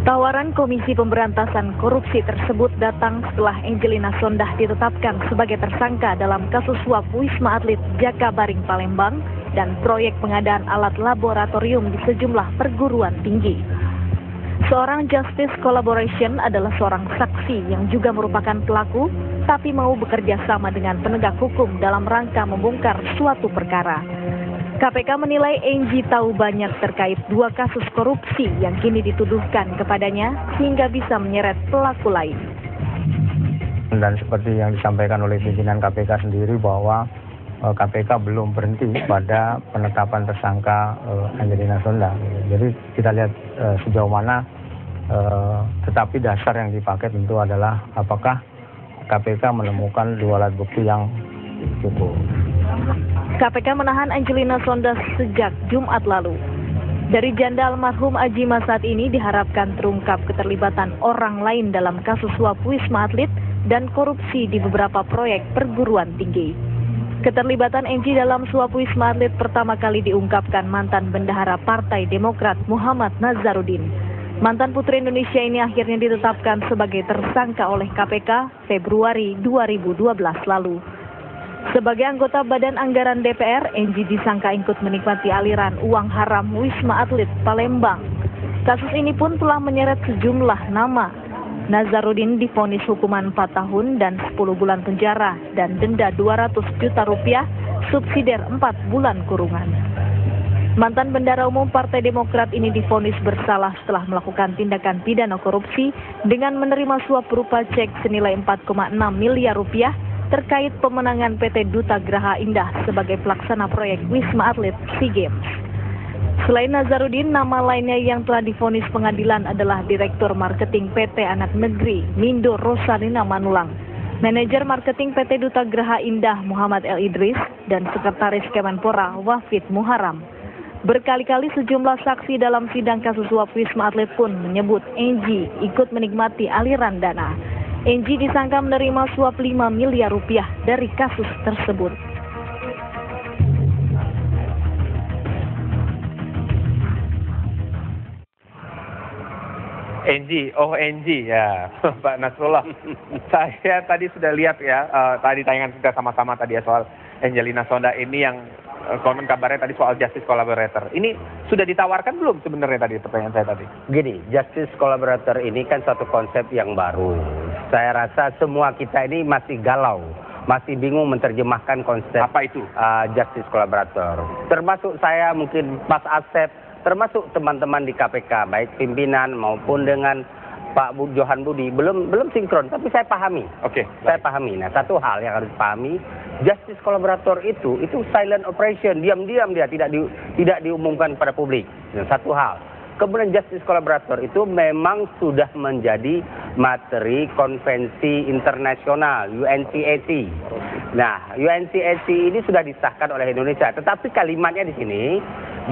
Tawaran Komisi Pemberantasan Korupsi tersebut datang setelah Angelina Sondah ditetapkan sebagai tersangka dalam kasus suap Wisma Atlet Jakabaring Palembang dan proyek pengadaan alat laboratorium di sejumlah perguruan tinggi. Seorang Justice Collaboration adalah seorang saksi yang juga merupakan pelaku, tapi mau bekerja sama dengan penegak hukum dalam rangka membongkar suatu perkara. KPK menilai Enji tahu banyak terkait dua kasus korupsi yang kini dituduhkan kepadanya sehingga bisa menyeret pelaku lain. Dan seperti yang disampaikan oleh pimpinan KPK sendiri bahwa KPK belum berhenti pada penetapan tersangka Angelina Sondah. Jadi kita lihat sejauh mana, tetapi dasar yang dipakai tentu adalah apakah KPK menemukan dua alat bukti yang cukup. KPK menahan Angelina Sondah sejak Jumat lalu. Dari janda almarhum Ajima saat ini diharapkan terungkap keterlibatan orang lain dalam kasus suap Wisma Atlet dan korupsi di beberapa proyek perguruan tinggi. Keterlibatan Enji dalam suap Wisma Atlet pertama kali diungkapkan mantan bendahara Partai Demokrat Muhammad Nazarudin. Mantan putri Indonesia ini akhirnya ditetapkan sebagai tersangka oleh KPK Februari 2012 lalu. Sebagai anggota Badan Anggaran DPR, Enji disangka ikut menikmati aliran uang haram Wisma Atlet Palembang. Kasus ini pun telah menyeret sejumlah nama. Nazarudin divonis hukuman 4 tahun dan 10 bulan penjara dan denda 200 juta rupiah, subsidiar 4 bulan kurungan. Mantan Bendahara Umum Partai Demokrat ini divonis bersalah setelah melakukan tindakan pidana korupsi dengan menerima suap berupa cek senilai 4,6 miliar rupiah terkait pemenangan PT Duta Graha Indah sebagai pelaksana proyek Wisma Atlet SEA Games. Selain Nazarudin, nama lainnya yang telah divonis pengadilan adalah Direktur Marketing PT Anak Negeri Mindo Rosalina Manulang, Manajer Marketing PT Duta Graha Indah Muhammad El Idris, dan Sekretaris Kemenpora Wafid Muharam. Berkali-kali sejumlah saksi dalam sidang kasus suap Wisma Atlet pun menyebut Enji ikut menikmati aliran dana. Enji disangka menerima suap 5 miliar rupiah dari kasus tersebut. Enji ya, Pak Nasrullah. Saya tadi sudah lihat ya, tadi tayangan kita sama-sama tadi ya soal Angelina Sondah ini yang konon kabarnya tadi soal Justice Collaborator. Ini sudah ditawarkan belum sebenarnya tadi pertanyaan saya tadi? Gini, Justice Collaborator ini kan satu konsep yang baru. Saya rasa semua kita ini masih galau, masih bingung menerjemahkan konsep apa itu Justice Collaborator. Termasuk saya, mungkin Mas Asep, termasuk teman-teman di KPK, baik pimpinan maupun dengan Pak Johan Budi, belum sinkron, tapi saya pahami. Oke. Saya pahami. Nah, satu hal yang harus pahami, Justice Collaborator itu silent operation, diam-diam dia tidak diumumkan pada publik. Nah, satu hal. Kemudian Justice Collaborator itu memang sudah menjadi materi konvensi internasional UNCAC. Nah, UNCAC ini sudah disahkan oleh Indonesia, tetapi kalimatnya di sini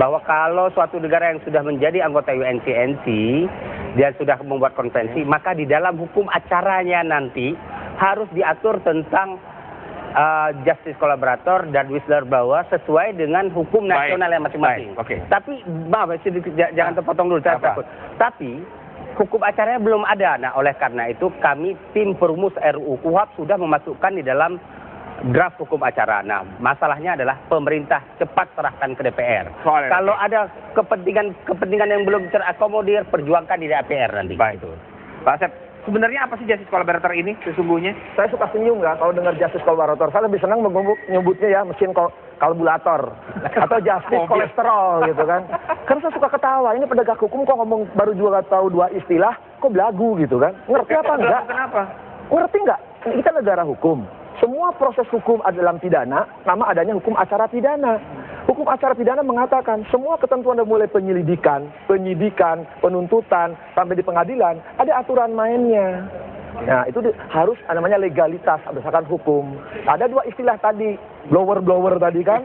bahwa kalau suatu negara yang sudah menjadi anggota UNCAC dia sudah membuat konvensi, maka di dalam hukum acaranya nanti harus diatur tentang Justice Collaborator dan whistleblower sesuai dengan hukum nasional yang masing-masing. Okay. Tapi maaf, jangan terpotong dulu, saya takut. Tapi hukum acaranya belum ada. Nah, oleh karena itu kami tim perumus RUU KUHP sudah memasukkan di dalam draft hukum acara. Nah, masalahnya adalah pemerintah cepat serahkan ke DPR. Kalau ada kepentingan yang belum terakomodir, perjuangkan di DPR nanti. Baik. Itu. Pak Asep, sebenarnya apa sih Justice Collaborator ini sesungguhnya? Saya suka senyum nggak kalau dengar Justice Collaborator. Saya lebih senang menyebutnya ya mesin kalkulator atau Justice kolesterol gitu kan. Karena saya suka ketawa. Ini penegak hukum kok ngomong baru juga tahu dua istilah, kok belagu gitu kan. Ngerti apa enggak? Kenapa? Ngerti nggak? Kita negara hukum. Semua proses hukum dalam pidana, nama adanya hukum acara pidana. Hukum acara pidana mengatakan semua ketentuan dari mulai penyelidikan, penyidikan, penuntutan, sampai di pengadilan, ada aturan mainnya. Nah, itu harus namanya legalitas berdasarkan hukum. Ada dua istilah tadi, blower tadi kan,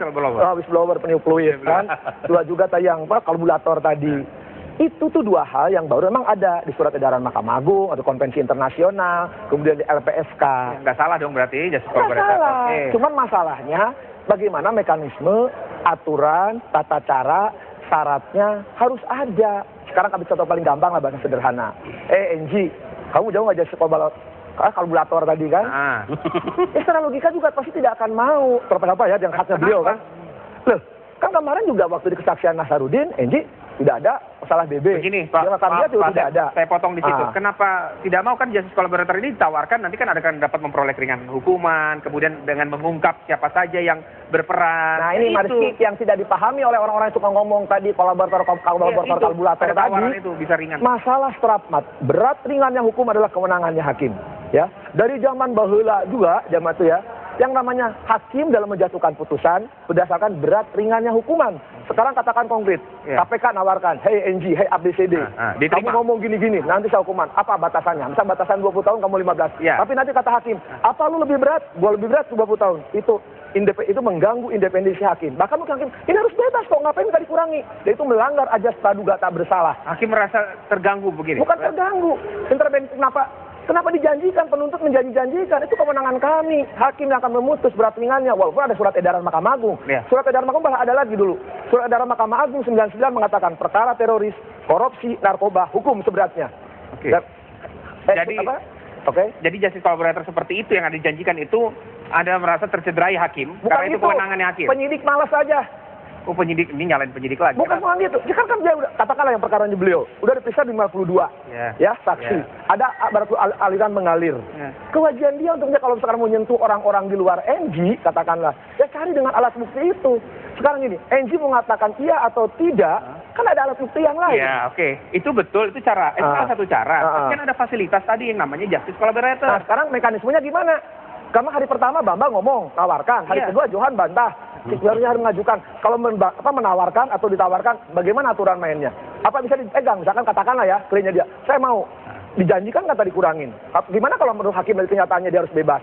whistleblower peniup fluid kan, dua juga tadi yang kalkulator tadi. Itu tuh dua hal yang baru memang ada di surat edaran Mahkamah Agung atau konvensi internasional, kemudian di LPSK. Nggak salah dong berarti Justice Collaborator. Nggak salah. Cuman masalahnya bagaimana mekanisme, aturan, tata cara, syaratnya harus ada. sekarang kami contoh paling gampang lah, bahasa sederhana. NG, kamu jauh nggak jadi kalkulator tadi kan? Ya secara logika juga pasti tidak akan mau. Terlepas apa ya, yang haknya beliau kan? Loh, kan kemarin juga waktu di kesaksian Nasaruddin, NG tidak ada masalah BB. Begini, Pak, dia juga tidak ada. Saya potong di situ. Kenapa tidak mau? Kan justice collaborator ini ditawarkan, nanti kan dapat memperoleh keringanan hukuman, kemudian dengan mengungkap siapa saja yang berperan. Nah ini Mariski yang tidak dipahami oleh orang-orang yang suka ngomong tadi, kolaborator kalkulator tadi. Itu bisa ringan. Masalah strafmat, berat ringannya hukum adalah kewenangannya hakim. Ya, dari zaman baheula juga, zaman itu ya, yang namanya hakim dalam menjatuhkan putusan berdasarkan berat ringannya hukuman. Sekarang katakan konkret, KPK nawarkan, hey NG, hey ABCD, kamu ngomong gini-gini, nanti saya hukuman. Apa batasannya? Misal batasan 20 tahun, kamu 15. Tapi nanti kata hakim, apa lu lebih berat? Gua lebih berat 20 tahun. Itu mengganggu independensi hakim. Bahkan mungkin hakim, ini harus bebas kok, ngapain minta dikurangi? Dan itu melanggar ajas praduga tak bersalah. Hakim merasa terganggu begini? Bukan terganggu. Intervensi Kenapa dijanjikan, penuntut menjanjikan, itu kewenangan kami. Hakim yang akan memutus berat ringannya, walaupun ada surat edaran Mahkamah Agung. Surat edaran Mahkamah Agung ada lagi dulu. Surat edaran Mahkamah Agung 99 mengatakan perkara teroris, korupsi, narkoba, hukum seberatnya. Jadi justice collaborator seperti itu yang ada dijanjikan itu, Anda merasa tercederai hakim? Bukan karena itu kewenangannya hakim? Penyidik malas saja. Oh, penyidik ini nyalain penyidik lagi. Bukan soal itu. Kan dia udah, katakanlah yang perkaranya beliau udah diperiksa 52 ya saksi. Ada berarti aliran mengalir. Kewajiban dia untuknya kalau sekarang mau menyentuh orang-orang di luar NG, katakanlah, ya cari dengan alat bukti itu. Sekarang ini, NG mengatakan iya atau tidak, kan ada alat bukti yang lain. Ya, itu betul, itu cara, salah satu cara. Kan ada fasilitas tadi yang namanya justice collaborator. Nah, sekarang mekanismenya gimana? Karena hari pertama Bambang ngomong, tawarkan. Hari kedua Johan bantah. Sebenarnya harus mengajukan. Kalau menawarkan atau ditawarkan, bagaimana aturan mainnya? Apa bisa dipegang? Misalkan katakanlah ya, kliennya dia, saya mau. Dijanjikan kata dikurangin. Gimana kalau menurut hakim dari kenyataannya dia harus bebas?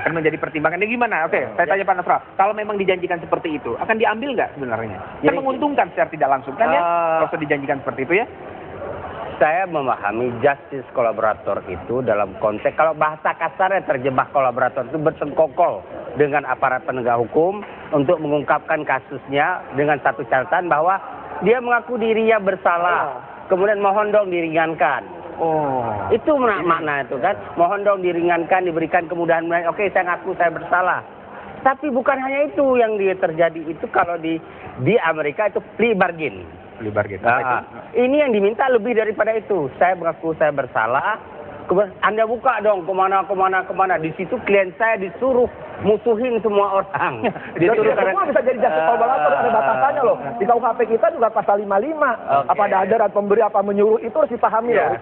Akan menjadi pertimbangan. Ini gimana? Saya tanya Pak Nasrallah. Kalau memang dijanjikan seperti itu, akan diambil nggak sebenarnya? Kan menguntungkan secara tidak langsung kan ya? Kalau dijanjikan seperti itu ya? Saya memahami justice kolaborator itu dalam konteks, kalau bahasa kasarnya terjemah kolaborator itu bersekongkol dengan aparat penegak hukum untuk mengungkapkan kasusnya dengan satu catatan bahwa dia mengaku dirinya bersalah, kemudian mohon dong diringankan. Itu makna itu kan, mohon dong diringankan, diberikan kemudahan. Oke, saya ngaku saya bersalah. Tapi bukan hanya itu yang terjadi itu, kalau di Amerika itu plea bargain. Ini yang diminta lebih daripada itu. Saya mengaku saya bersalah. Kemudian Anda buka dong kemana. Di situ klien saya disuruh musuhin semua orang. Disuruh semua bisa jadi justice collaborator, ada batasannya loh. Di KUHP kita juga pasal 55. Apa ada adaran pemberi apa menyuruh itu harus dipahami loh.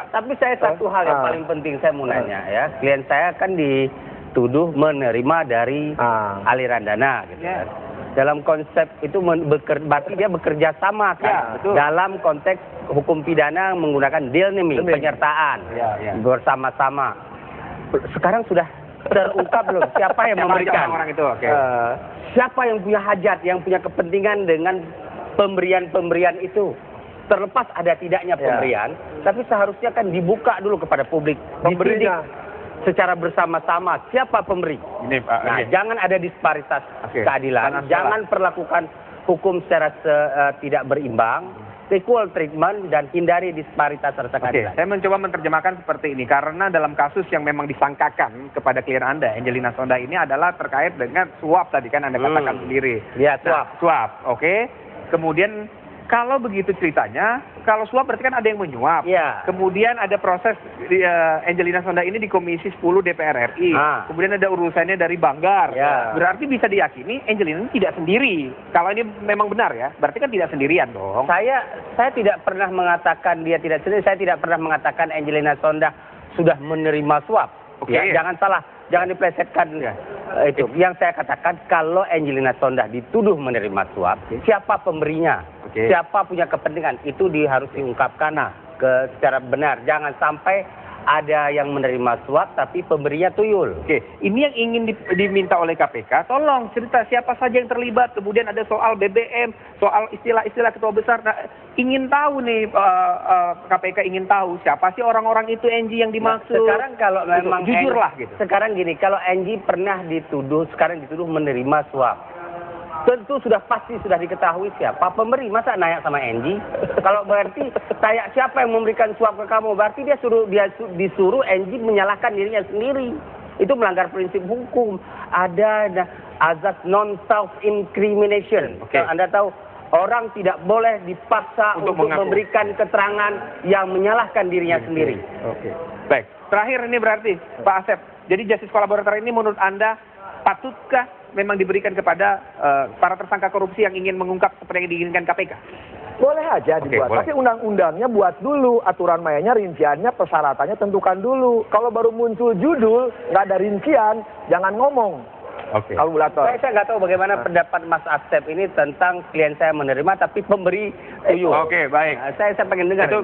Tapi saya satu hal yang paling penting saya mau nanya ya. Klien saya kan dituduh menerima dari aliran dana gitu kan. Dalam konsep itu berarti dia bekerja sama kan, dalam konteks hukum pidana menggunakan deal naming, penyertaan, bersama-sama. Sekarang sudah terungkap belum siapa yang memberikan? Orang itu, siapa yang punya hajat, yang punya kepentingan dengan pemberian itu? Terlepas ada tidaknya pemberian, tapi seharusnya kan dibuka dulu kepada publik. Pemberinya secara bersama-sama siapa pemberi. Ini Pak. Jangan ada disparitas keadilan, jangan perlakukan hukum secara tidak berimbang, equal treatment, dan hindari disparitas rasa keadilan. Saya mencoba menerjemahkan seperti ini karena dalam kasus yang memang disangkakan kepada klien Anda, Angelina Sonda ini adalah terkait dengan suap tadi kan Anda katakan sendiri. Ya, suap. Kemudian kalau begitu ceritanya, kalau suap berarti kan ada yang menyuap. Kemudian ada proses Angelina Sonda ini di Komisi 10 DPR RI. Kemudian ada urusannya dari Banggar. Berarti bisa diyakini Angelina ini tidak sendiri. Kalau ini memang benar ya, berarti kan tidak sendirian dong. Saya tidak pernah mengatakan dia tidak sendiri. Saya tidak pernah mengatakan Angelina Sonda sudah menerima suap. Jangan salah. Jangan diplesetkan itu. Yang saya katakan, kalau Angelina Sonda dituduh menerima suap, siapa pemberinya? Siapa punya kepentingan? Itu harus diungkapkan secara benar. Jangan sampai ada yang menerima suap tapi pemberinya tuyul. Ini yang ingin diminta oleh KPK. Tolong cerita siapa saja yang terlibat. Kemudian ada soal BBM, soal istilah-istilah ketua besar. Nah, ingin tahu nih KPK ingin tahu siapa sih orang-orang itu NG yang dimaksud. Sekarang kalau memang jujurlah gitu. Sekarang gini, kalau NG pernah dituduh, sekarang dituduh menerima suap. tentu sudah pasti sudah diketahui siapa pemberi. Masa nanya sama Angie? Kalau berarti tanya siapa yang memberikan suap ke kamu, berarti disuruh Angie menyalahkan dirinya sendiri. Itu melanggar prinsip hukum. Ada azas non self incrimination. Oke. Anda tahu orang tidak boleh dipaksa untuk memberikan keterangan yang menyalahkan dirinya sendiri. Oke. Baik. Terakhir ini berarti Pak Asep. Jadi justice collaborator ini menurut Anda patutkah memang diberikan kepada para tersangka korupsi yang ingin mengungkap seperti yang diinginkan KPK? Boleh aja dibuat, boleh. tapi undang-undangnya buat dulu, aturan mainnya, rinciannya, persyaratannya tentukan dulu. Kalau baru muncul judul, nggak ada rincian, jangan ngomong. Oke. Kalkulator. Saya nggak tahu bagaimana pendapat Mas Asep ini tentang klien saya menerima tapi pemberi tuyul. Oke, baik. Nah, saya pengen dengar. Itu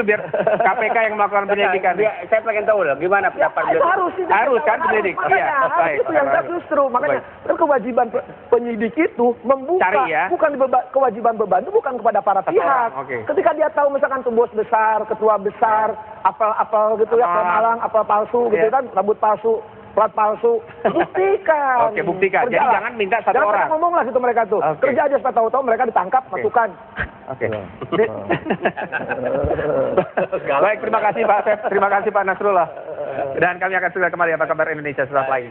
biar KPK yang melakukan penyelidikan. Saya pengen tahu loh gimana pendapat Itu harus sih. Harus kan penyidik. Makanya, Iya, baik. itu yang saya justru. Makanya kan kewajiban penyidik itu membuka, Cari, ya. bukan kewajiban beban itu bukan kepada para Satu pihak. orang, oke. Ketika dia tahu misalkan tuh bos besar, ketua besar, apel gitu ya, apel malang, apel palsu gitu kan, rambut palsu. Plat palsu, buktikan. Oke, buktikan. Jadi Kerjalah. jangan minta satu jangan orang. Jangan ngomong lah gitu mereka tuh. Oke. Kerja aja supaya tahu-tahu mereka ditangkap, masukkan. Oke. Baik, terima kasih Pak Asep, terima kasih Pak Nasrullah. Dan kami akan segera kembali apa kabar Indonesia setelah lagi.